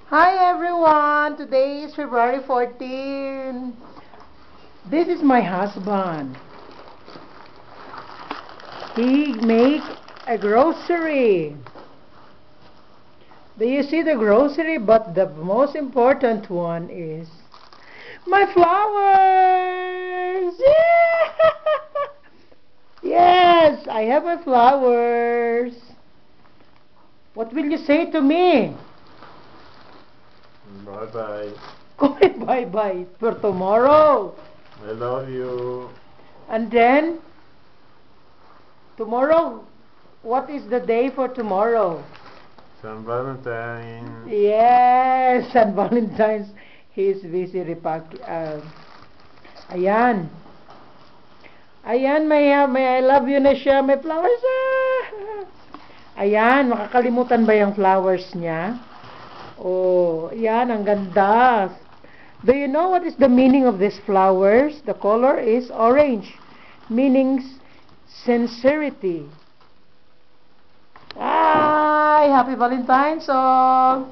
Hi everyone! Today is February 14. This is my husband. He make a grocery. Do you see the grocery? But the most important one is my flowers! Yeah! Yes, I have my flowers. What will you say to me? Bye-bye. Bye-bye for tomorrow. I love you. And then, tomorrow, what is the day for tomorrow? San Valentine. Yes, San Valentine's. He's busy repacking. Ayan. Ayan, may I love you na siya. May flowers. Ayan, makakalimutan ba yung flowers niya? Oh, yan, ang ganda. Do you know what is the meaning of these flowers? The color is orange, meaning sincerity. Ay, happy Valentine's all.